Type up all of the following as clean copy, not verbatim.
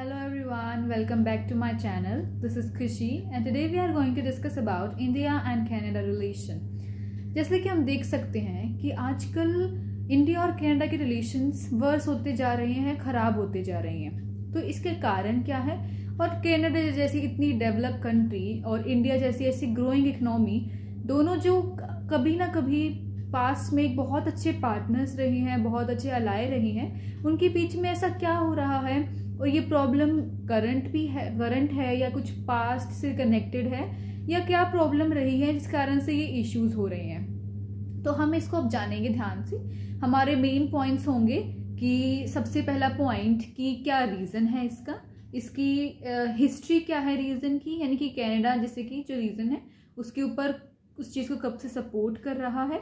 Hello everyone, welcome back to my channel. This is Krishi and today we are going to discuss about India and Canada relation. जैसे कि हम देख सकते हैं कि आजकल इंडिया और कनाडा के रिलेशंस वर्स होते जा रहे हैं, खराब होते जा रहे हैं। तो इसके कारण क्या है? और कनाडा जैसी इतनी डेवलप कंट्री और इंडिया जैसी ऐसी ग्रोइंग इकोनॉमी, दोनों जो कभी ना कभी पास्ट में एक बहुत अच्छे पार्टनर्स रहे हैं, बहुत अच्छे अलाय रहे हैं, उनके बीच में ऐसा क्या हो रहा है? और ये प्रॉब्लम करंट है या कुछ पास्ट से कनेक्टेड है, या क्या प्रॉब्लम रही है जिस कारण से ये इश्यूज हो रहे हैं? तो हम इसको अब जानेंगे ध्यान से। हमारे मेन पॉइंट्स होंगे कि सबसे पहला पॉइंट कि क्या रीजन है इसकी हिस्ट्री क्या है रीजन की, यानी कि कनाडा जैसे कि जो रीजन है उसके ऊपर उस चीज को कब से सपोर्ट कर रहा है।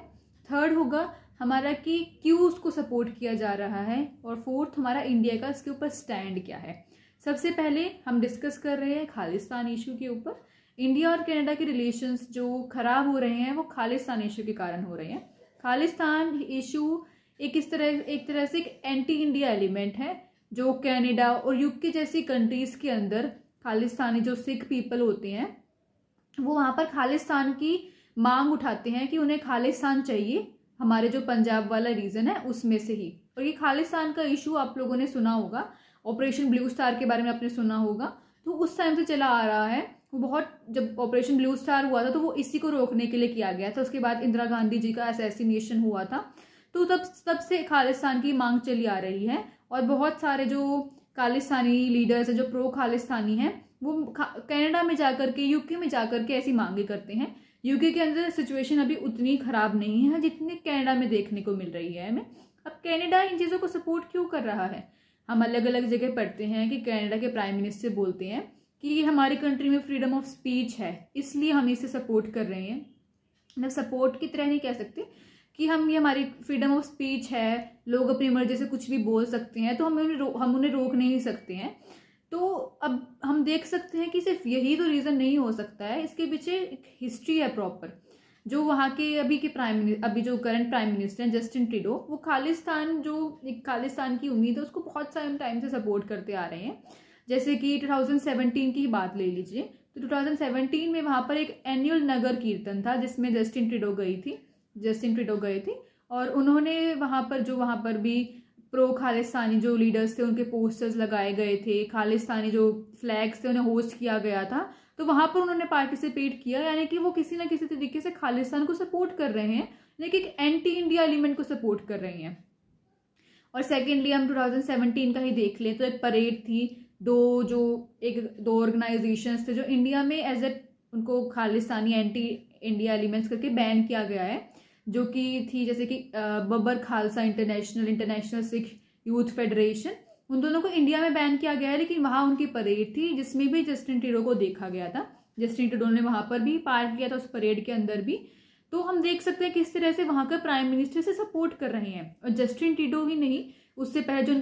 थर्ड होगा हमारा कि क्यों उसको सपोर्ट किया जा रहा है, और फोर्थ हमारा इंडिया का इसके ऊपर स्टैंड क्या है। सबसे पहले हम डिस्कस कर रहे हैं खालिस्तान इशू के ऊपर। इंडिया और कनाडा के रिलेशंस जो खराब हो रहे हैं वो खालिस्तान इशू के कारण हो रहे हैं। खालिस्तान इशू एक तरह से एक एंटी इंडिया एलिमेंट है जो कनाडा और यूके जैसी कंट्रीज के अंदर खालिस्तानी जो सिख पीपल होते हैं वो वहां पर खालिस्तान की मांग उठाते हैं कि उन्हें खालिस्तान चाहिए, हमारे जो पंजाब वाला रीजन है उसमें से ही। और ये खालिस्तान का इशू आप लोगों ने सुना होगा, ऑपरेशन ब्लू स्टार के बारे में आपने सुना होगा। तो उस टाइम से चला आ रहा है वो बहुत, जब ऑपरेशन ब्लू स्टार हुआ था तो वो इसी को रोकने के लिए किया गया था। उसके बाद इंदिरा गांधी जी का असैसिनेशन हुआ था, तो तब से खालिस्तान की मांग चली आ रही है। और बहुत सारे जो खालिस्तानी लीडर्स हैं जो प्रो खालिस्तानी हैं वो कनाडा में जाकर के, यूके में जाकर के ऐसी मांगे करते हैं। यूके के अंदर सिचुएशन अभी उतनी खराब नहीं है जितनी कनाडा में देखने को मिल रही है हमें। अब कनाडा इन चीज़ों को सपोर्ट क्यों कर रहा है? हम अलग अलग जगह पढ़ते हैं कि कनाडा के प्राइम मिनिस्टर बोलते हैं कि हमारी कंट्री में फ्रीडम ऑफ स्पीच है, इसलिए हम इसे सपोर्ट कर रहे हैं। मतलब सपोर्ट की तरह नहीं कह सकते कि ये हमारी फ्रीडम ऑफ स्पीच है, लोग अपनी मर्जी से कुछ भी बोल सकते हैं, तो हम उन्हें रोक नहीं सकते हैं। तो अब हम देख सकते हैं कि सिर्फ यही तो रीजन नहीं हो सकता है, इसके पीछे एक हिस्ट्री है प्रॉपर। जो वहाँ के अभी जो करंट प्राइम मिनिस्टर हैं जस्टिन ट्रूडो, वो खालिस्तान की उम्मीद है उसको बहुत सारे टाइम से सपोर्ट करते आ रहे हैं। जैसे कि 2017 की बात ले लीजिए, तो 2017 में वहाँ पर एक एनुअल नगर कीर्तन था जिसमें जस्टिन ट्रूडो गए थे और उन्होंने वहाँ पर भी प्रो खालिस्तानी जो लीडर्स थे उनके पोस्टर्स लगाए गए थे, खालिस्तानी जो फ्लैग्स थे उन्हें होस्ट किया गया था। तो वहां पर उन्होंने पार्टिसिपेट किया, यानी कि वो किसी ना किसी तरीके से खालिस्तान को सपोर्ट कर रहे हैं, लेकिन एक एंटी इंडिया एलिमेंट को सपोर्ट कर रहे हैं। और सेकेंडली हम 2017 का ही देख लें तो एक परेड थी, दो ऑर्गेनाइजेशंस थे जो इंडिया में उनको खालिस्तानी एंटी इंडिया एलिमेंट्स करके बैन किया गया है, जो कि थी जैसे कि Babbar Khalsa international Sikh youth federation. उन दोनों को इंडिया में बैन किया गया है, लेकिन वहां उनकी परेड थी जिसमें भी जस्टिन ट्रूडो को देखा गया था। जस्टिन ट्रूडो ने वहां पर भी पार्ट लिया था उस परेड के अंदर भी। तो हम देख सकते हैं किस तरह से वहां का प्राइम मिनिस्टर से सपोर्ट कर रहे हैं। और जस्टिन ट्रूडो ही नहीं, उससे पहले जो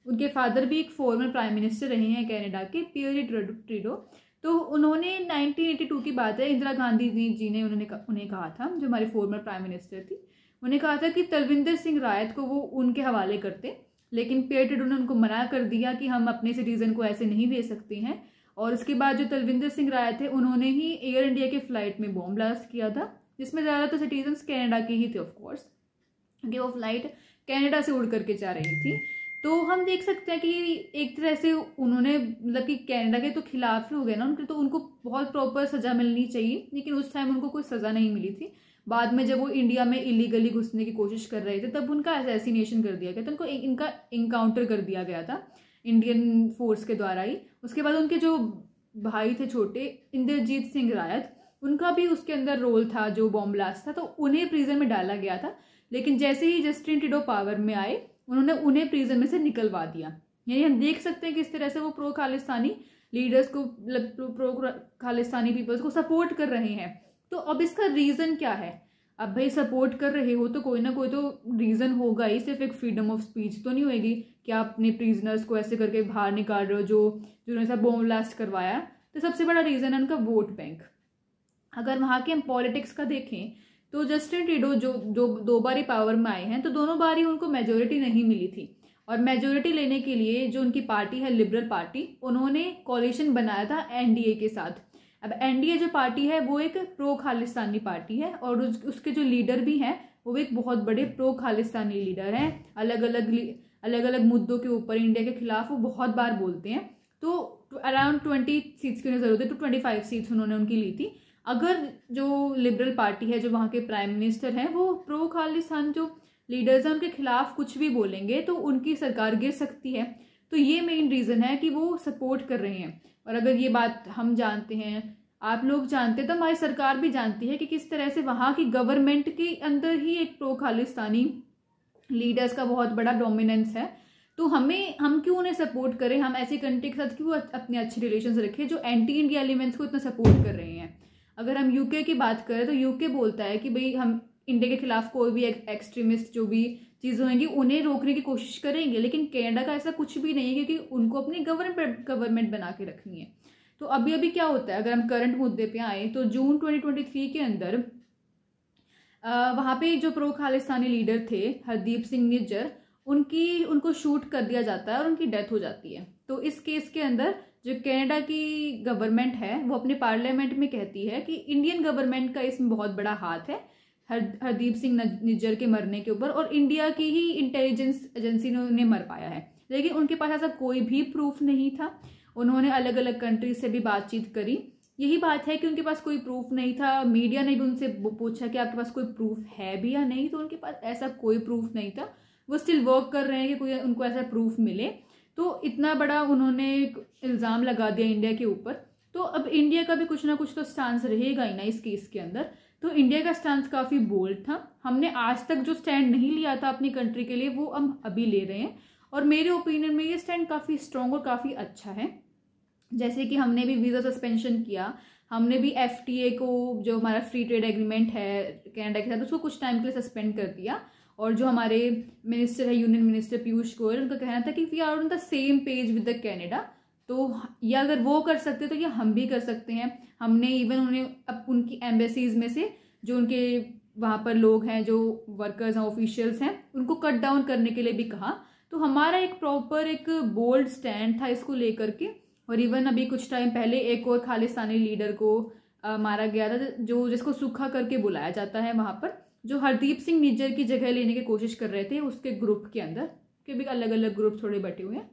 उनके फादर भी एक फॉर्मर प्राइम मिनिस्टर रहे हैं कनाडा के, पियरी ट्रूडो। तो उन्होंने 1982 की बात है, इंदिरा गांधी जी ने उन्हें कहा था, जो हमारे फॉर्मर प्राइम मिनिस्टर थी, उन्हें कहा था कि तलविंदर सिंह रायत को वो उनके हवाले करते, लेकिन पियरी ट्रूडो ने उनको मना कर दिया कि हम अपने सिटीजन को ऐसे नहीं दे सकते हैं। और उसके बाद जो तलविंदर सिंह रायत थे उन्होंने ही एयर इंडिया के फ्लाइट में बॉम्ब ब्लास्ट किया था, जिसमें ज़्यादातर सिटीजन कनाडा के ही थे ऑफकोर्स, क्योंकि वो फ्लाइट कनाडा से उड़ करके जा रही थी। तो हम देख सकते हैं कि एक तरह से उन्होंने मतलब कि कनाडा के तो खिलाफ ही हो गए ना उनके, तो उनको बहुत प्रॉपर सजा मिलनी चाहिए, लेकिन उस टाइम उनको कोई सजा नहीं मिली थी। बाद में जब वो इंडिया में इलीगली घुसने की कोशिश कर रहे थे तब उनका असैसिनेशन कर दिया गया था, उनको इनका इनकाउंटर कर दिया गया था इंडियन फोर्स के द्वारा ही। उसके बाद उनके जो भाई थे छोटे, इंद्रजीत सिंह रायत, उनका भी उसके अंदर रोल था जो बॉम्ब ब्लास्ट था, तो उन्हें प्रिजन में डाला गया था। लेकिन जैसे ही जस्टिन ट्रूडो पावर में आए उन्होंने उन्हें प्रिजन में से निकलवा दिया। यानी हम देख सकते हैं किस तरह से वो प्रो खालिस्तानी लीडर्स को, प्रो खालिस्तानी पीपल्स को सपोर्ट कर रहे हैं। तो अब इसका रीजन क्या है? अब भाई सपोर्ट कर रहे हो तो कोई ना कोई तो रीजन होगा ही, सिर्फ एक फ्रीडम ऑफ स्पीच तो नहीं होगी कि आप अपने प्रिजनर्स को ऐसे करके बाहर निकाल रहे हो जो ऐसा बॉम्ब ब्लास्ट करवाया। तो सबसे बड़ा रीजन है उनका वोट बैंक। अगर वहां के हम पॉलिटिक्स का देखें तो जस्टिन ट्रूडो जो 2 बार ही पावर में आए हैं, तो दोनों बार ही उनको मेजोरिटी नहीं मिली थी। और मेजोरिटी लेने के लिए जो उनकी पार्टी है लिबरल पार्टी, उन्होंने कोalition बनाया था एनडीए के साथ। अब एनडीए जो पार्टी है वो एक प्रो खालिस्तानी पार्टी है और उसके जो लीडर भी हैं वो एक बहुत बड़े प्रो खालिस्तानी लीडर हैं। अलग अलग मुद्दों के ऊपर इंडिया के खिलाफ वो बहुत बार बोलते हैं। तो अराउंड 20 सीट्स की उन्हें जरूरत है, तो 25 सीट्स उन्होंने उनकी ली थी। अगर जो लिबरल पार्टी है, जो वहाँ के प्राइम मिनिस्टर हैं, वो प्रो खालिस्तान जो लीडर्स हैं उनके खिलाफ कुछ भी बोलेंगे तो उनकी सरकार गिर सकती है। तो ये मेन रीज़न है कि वो सपोर्ट कर रहे हैं। और अगर ये बात हम जानते हैं, आप लोग जानते हैं, तो हमारी सरकार भी जानती है कि किस तरह से वहाँ की गवर्नमेंट के अंदर ही एक प्रो खालिस्तानी लीडर्स का बहुत बड़ा डोमिनेंस है। तो हम क्यों उन्हें सपोर्ट करें, हम ऐसी कंट्री के साथ क्यों अपने अच्छे रिलेशन रखें जो एंटी इंडिया एलिमेंट्स को इतना सपोर्ट कर रहे हैं। अगर हम यूके की बात करें तो यूके बोलता है कि भाई हम इंडिया के खिलाफ कोई भी एक्सट्रीमिस्ट जो भी चीज़ें होंगी उन्हें रोकने की कोशिश करेंगे, लेकिन कनाडा का ऐसा कुछ भी नहीं है क्योंकि उनको अपनी गवर्नमेंट बना के रखनी है। तो अभी क्या होता है, अगर हम करंट मुद्दे पे आए तो जून 2023 के अंदर वहाँ पे जो प्रो खालिस्तानी लीडर थे हरदीप सिंह निज्जर, उनको शूट कर दिया जाता है और उनकी डेथ हो जाती है। तो इस केस के अंदर जो कनाडा की गवर्नमेंट है वो अपने पार्लियामेंट में कहती है कि इंडियन गवर्नमेंट का इसमें बहुत बड़ा हाथ है हरदीप सिंह निज्जर के मरने के ऊपर, और इंडिया की ही इंटेलिजेंस एजेंसी ने उन्हें मर पाया है। लेकिन उनके पास ऐसा कोई भी प्रूफ नहीं था। उन्होंने अलग अलग कंट्रीज से भी बातचीत करी। यही बात है कि उनके पास कोई प्रूफ नहीं था। मीडिया ने भी उनसे पूछा कि आपके पास कोई प्रूफ है भी या नहीं, तो उनके पास ऐसा कोई प्रूफ नहीं था। वो स्टिल वर्क कर रहे हैं कि कोई उनको ऐसा प्रूफ मिले। तो इतना बड़ा उन्होंने इल्ज़ाम लगा दिया इंडिया के ऊपर। तो अब इंडिया का भी कुछ ना कुछ तो स्टांस रहेगा ही ना इस केस के अंदर। तो इंडिया का स्टांस काफ़ी बोल्ड था। हमने आज तक जो स्टैंड नहीं लिया था अपनी कंट्री के लिए वो हम अभी ले रहे हैं, और मेरे ओपिनियन में ये स्टैंड काफ़ी स्ट्रॉन्ग और काफ़ी अच्छा है। जैसे कि हमने भी वीज़ा सस्पेंशन किया, हमने भी FTA को, जो हमारा फ्री ट्रेड एग्रीमेंट है कनाडा के साथ, उसको कुछ टाइम के लिए सस्पेंड कर दिया। और जो हमारे मिनिस्टर है, यूनियन मिनिस्टर पीयूष गोयल, उनका कहना था कि we are on the same page with the Canada. तो ये अगर वो कर सकते तो ये हम भी कर सकते हैं। हमने इवन उन्हें अब उनकी एम्बेसीज में से जो उनके वहाँ पर लोग हैं, जो वर्कर्स हैं, ऑफिशियल्स हैं, उनको कट डाउन करने के लिए भी कहा। तो हमारा एक प्रॉपर एक बोल्ड स्टैंड था इसको लेकर के। और इवन अभी कुछ टाइम पहले एक और खालिस्तानी लीडर को मारा गया था, जो जिसको सूखा करके बुलाया जाता है वहाँ पर, जो हरदीप सिंह निज्जर की जगह लेने की कोशिश कर रहे थे उसके ग्रुप के अंदर, के भी अलग अलग ग्रुप थोड़े बटे हुए हैं।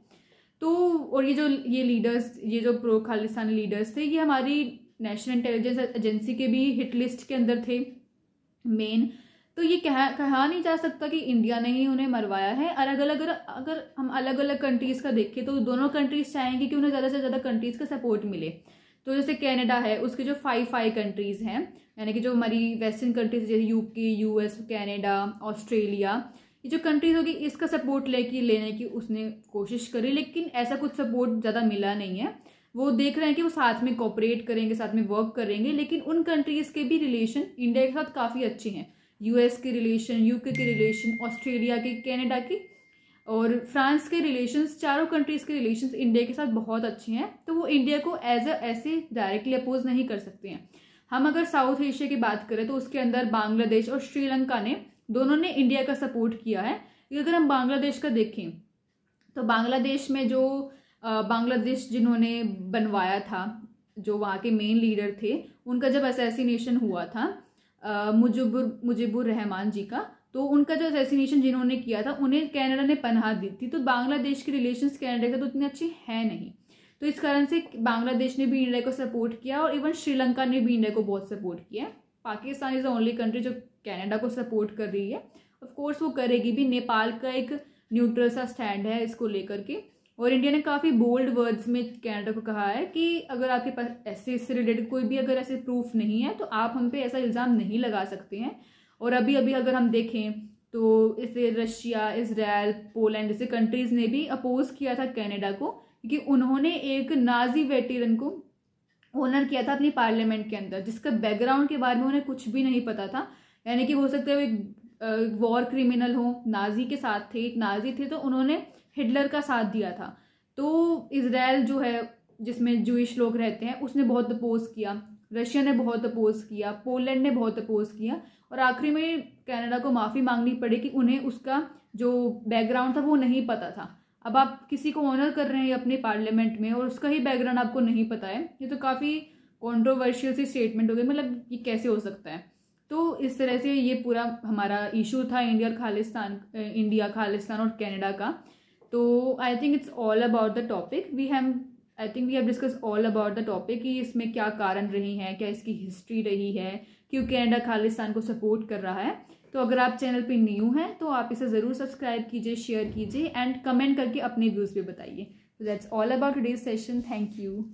तो और ये लीडर्स, ये जो प्रो खालिस्तानी लीडर्स थे, ये हमारी नेशनल इंटेलिजेंस एजेंसी के भी हिट लिस्ट के अंदर थे मेन। तो ये कहा नहीं जा सकता कि इंडिया ने ही उन्हें मरवाया है। अगर हम अलग अलग कंट्रीज़ का देखें तो दोनों कंट्रीज़ चाहेंगे कि उन्हें ज़्यादा से ज़्यादा कंट्रीज़ का सपोर्ट मिले। तो जैसे कनाडा है, उसके जो 5 कंट्रीज़ हैं, यानी कि जो हमारी वेस्टर्न कंट्रीज जैसे यूके, US, कनाडा, ऑस्ट्रेलिया, ये जो कंट्रीज होगी इसका सपोर्ट लेने की उसने कोशिश करी, लेकिन ऐसा कुछ सपोर्ट ज़्यादा मिला नहीं है। वो देख रहे हैं कि वो साथ में कोऑपरेट करेंगे, साथ में वर्क करेंगे, लेकिन उन कंट्रीज़ के भी रिलेशन इंडिया के साथ काफ़ी अच्छे हैं। US के रिलेशन, UK के रिलेशन, ऑस्ट्रेलिया के, कनाडा के और फ्रांस के रिलेशंस, चारों कंट्रीज़ के रिलेशंस इंडिया के साथ बहुत अच्छे हैं। तो वो इंडिया को ऐसे डायरेक्टली अपोज नहीं कर सकते हैं। हम अगर साउथ एशिया की बात करें तो उसके अंदर बांग्लादेश और श्रीलंका ने, दोनों ने इंडिया का सपोर्ट किया है। अगर हम बांग्लादेश का देखें तो बांग्लादेश में जो बांग्लादेश जिन्होंने बनवाया था, जो वहाँ के मेन लीडर थे, उनका जब असैसिनेशन हुआ था मुजीबुर रहमान जी का, तो उनका जो असैसिनेशन जिन्होंने किया था उन्हें कनाडा ने पनाह दी थी। तो बांग्लादेश के रिलेशंस कनाडा के तो उतने अच्छे हैं नहीं। तो इस कारण से बांग्लादेश ने भी इंडिया को सपोर्ट किया और इवन श्रीलंका ने भी इंडिया को बहुत सपोर्ट किया। Pakistan is the only country जो कनाडा को सपोर्ट कर रही है। ऑफ कोर्स वो करेगी भी। नेपाल का एक न्यूट्रल सा स्टैंड है इसको लेकर के, और इंडिया ने काफ़ी बोल्ड वर्ड्स में कनाडा को कहा है कि अगर आपके पास ऐसे इससे रिलेटेड कोई भी अगर ऐसे प्रूफ नहीं है तो आप हम पे ऐसा इल्ज़ाम नहीं लगा सकते हैं। और अभी अगर हम देखें तो इसे रशिया, इजराइल, पोलैंड जैसे कंट्रीज़ ने भी अपोज किया था कनाडा को, क्योंकि उन्होंने एक नाजी वेटरन को ऑनर किया था अपनी पार्लियामेंट के अंदर, जिसका बैकग्राउंड के बारे में उन्हें कुछ भी नहीं पता था। यानी कि हो सकता है एक वॉर क्रिमिनल हो, नाजी के साथ थे, एक नाजी थे, तो उन्होंने हिटलर का साथ दिया था। तो इजराइल जो है जिसमें जूइश लोग रहते हैं उसने बहुत अपोज किया। रशिया ने बहुत अपोज किया, पोलैंड ने बहुत अपोज किया, और आखिरी में कनाडा को माफ़ी मांगनी पड़ी कि उन्हें उसका जो बैकग्राउंड था वो नहीं पता था। अब आप किसी को ऑनर कर रहे हैं अपने पार्लियामेंट में और उसका ही बैकग्राउंड आपको नहीं पता है, ये तो काफ़ी कंट्रोवर्शियल सी स्टेटमेंट हो गई। मतलब ये कैसे हो सकता है? तो इस तरह से ये पूरा हमारा इशू था इंडिया खालिस्तान और कनाडा का। तो I think it's all about the topic. We have discuss all about the topic कि इसमें क्या कारण रही हैं, क्या इसकी हिस्ट्री रही है, क्यों कनाडा खालिस्तान को सपोर्ट कर रहा है। तो अगर आप चैनल पे न्यू हैं तो आप इसे ज़रूर सब्सक्राइब कीजिए, शेयर कीजिए एंड कमेंट करके अपने व्यूज़ भी बताइए। So that's all about today's session. Thank you.